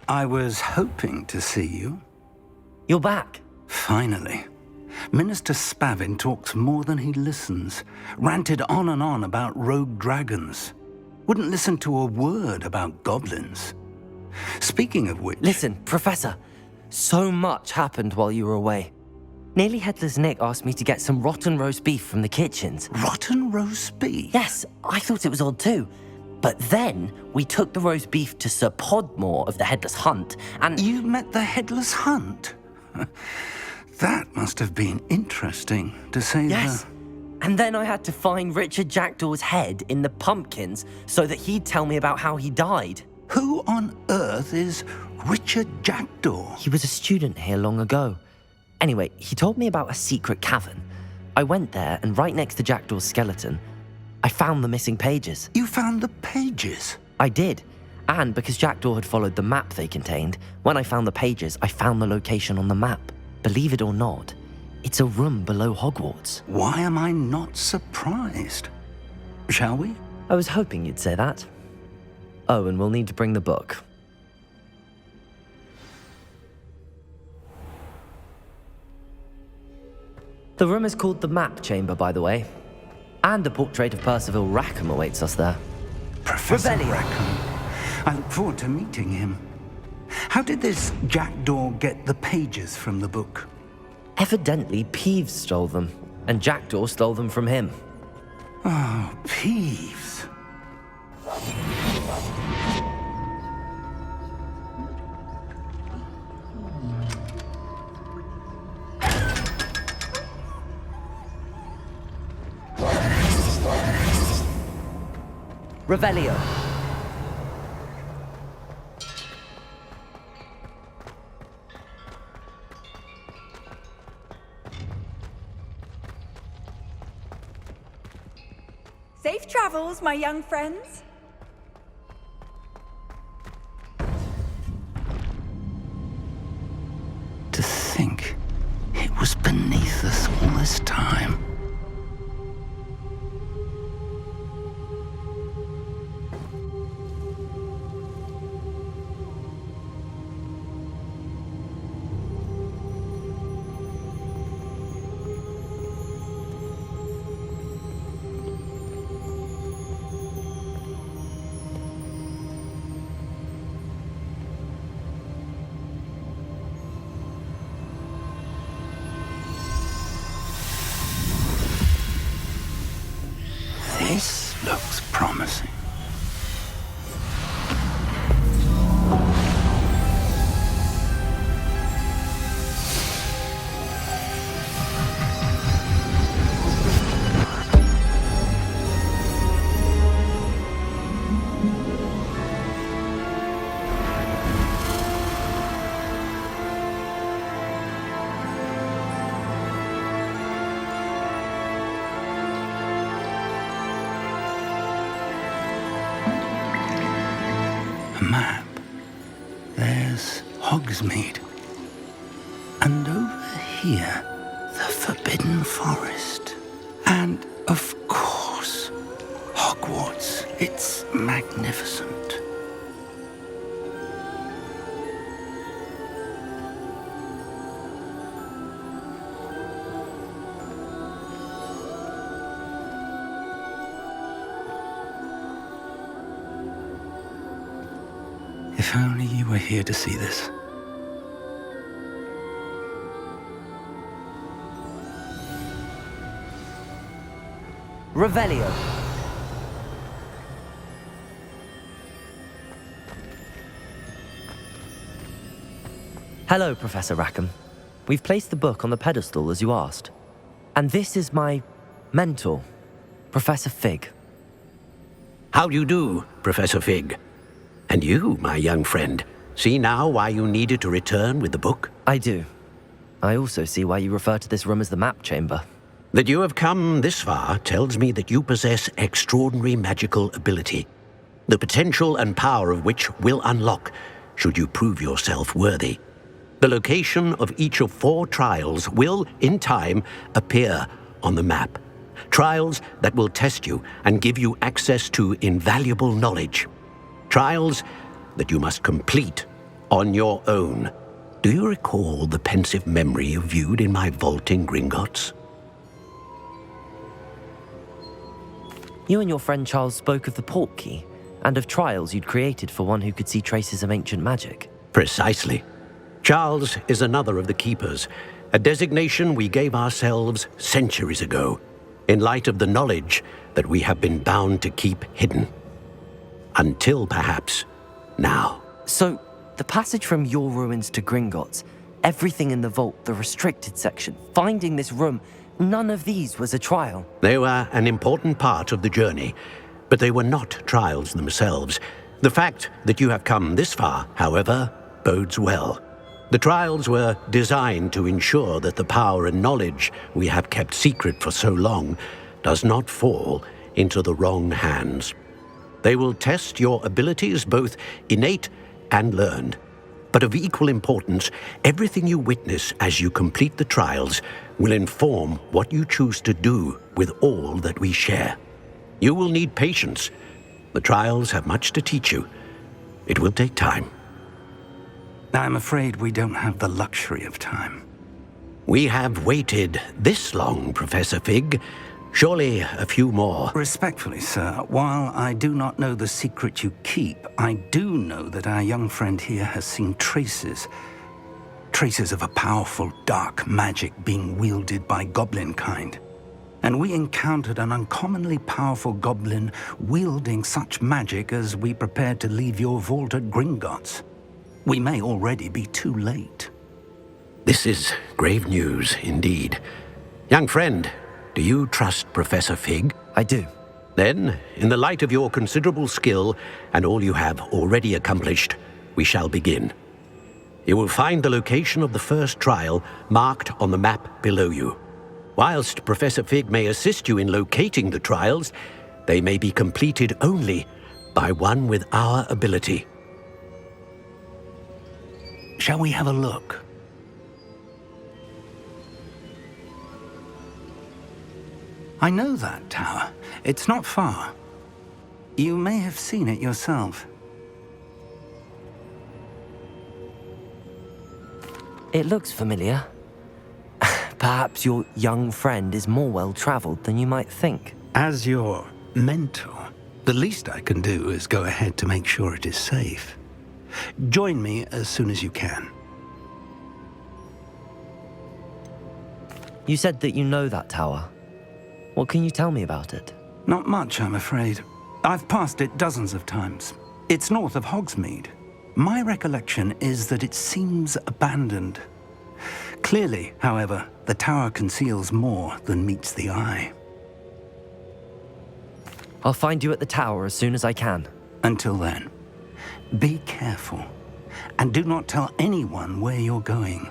I was hoping to see you. You're back. Finally. Minister Spavin talks more than he listens. Ranted on and on about rogue dragons. Wouldn't listen to a word about goblins. Speaking of which... Listen, Professor. So much happened while you were away. Nearly Headless Nick asked me to get some rotten roast beef from the kitchens. Rotten roast beef? Yes, I thought it was odd too. But then we took the roast beef to Sir Podmore of the Headless Hunt, and... You met the Headless Hunt? That must have been interesting, to say the... Yes. And then I had to find Richard Jackdaw's head in the pumpkins so that he'd tell me about how he died. Who on earth is Richard Jackdaw? He was a student here long ago. Anyway, he told me about a secret cavern. I went there, and right next to Jackdaw's skeleton, I found the missing pages. You found the pages? I did. And because Jackdaw had followed the map they contained, when I found the pages, I found the location on the map. Believe it or not, it's a room below Hogwarts. Why am I not surprised? Shall we? I was hoping you'd say that. Oh, and we'll need to bring the book. The room is called the Map Chamber, by the way. And a portrait of Percival Rackham awaits us there. Professor Rebellion. Rackham. I look forward to meeting him. How did this Jackdaw get the pages from the book? Evidently, Peeves stole them, and Jackdaw stole them from him. Oh, Peeves. Revelio. Safe travels, my young friends. To think it was beneath us all this time. This looks promising. A map. There's Hogsmeade. And over here, the Forbidden Forest. And, of course, Hogwarts. It's magnificent. If only you were here to see this. Revelio. Hello, Professor Rackham. We've placed the book on the pedestal as you asked. And this is my mentor, Professor Fig. How do you do, Professor Fig? And you, my young friend, see now why you needed to return with the book? I do. I also see why you refer to this room as the Map Chamber. That you have come this far tells me that you possess extraordinary magical ability, the potential and power of which will unlock should you prove yourself worthy. The location of each of 4 trials will, in time, appear on the map. Trials that will test you and give you access to invaluable knowledge. Trials that you must complete On your own. Do you recall the pensive memory you viewed in my vault in Gringotts? You and your friend Charles spoke of the portkey and of trials you'd created for one who could see traces of ancient magic. Precisely. Charles is another of the keepers, a designation we gave ourselves centuries ago, in light of the knowledge that we have been bound to keep hidden. Until perhaps now. So, the passage from your ruins to Gringotts, everything in the vault, the restricted section, finding this room, none of these was a trial. They were an important part of the journey, but they were not trials themselves. The fact that you have come this far, however, bodes well. The trials were designed to ensure that the power and knowledge we have kept secret for so long does not fall into the wrong hands. They will test your abilities, both innate and learned. But of equal importance, everything you witness as you complete the trials will inform what you choose to do with all that we share. You will need patience. The trials have much to teach you. It will take time. I'm afraid we don't have the luxury of time. We have waited this long, Professor Fig. Surely a few more. Respectfully, sir, while I do not know the secret you keep, I do know that our young friend here has seen traces of a powerful dark magic being wielded by goblin kind. And we encountered an uncommonly powerful goblin wielding such magic as we prepared to leave your vault at Gringotts. We may already be too late. This is grave news indeed. Young friend, do you trust Professor Fig? I do. Then, in the light of your considerable skill and all you have already accomplished, we shall begin. You will find the location of the first trial marked on the map below you. Whilst Professor Fig may assist you in locating the trials, they may be completed only by one with our ability. Shall we have a look? I know that tower. It's not far. You may have seen it yourself. It looks familiar. Perhaps your young friend is more well-traveled than you might think. As your mentor, the least I can do is go ahead to make sure it is safe. Join me as soon as you can. You said that you know that tower. What can you tell me about it? Not much, I'm afraid. I've passed it dozens of times. It's north of Hogsmeade. My recollection is that it seems abandoned. Clearly, however, the tower conceals more than meets the eye. I'll find you at the tower as soon as I can. Until then, be careful, and do not tell anyone where you're going.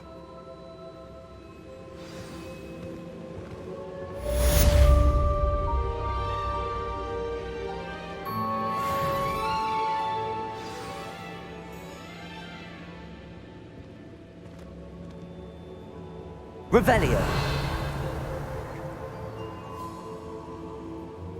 Revelio.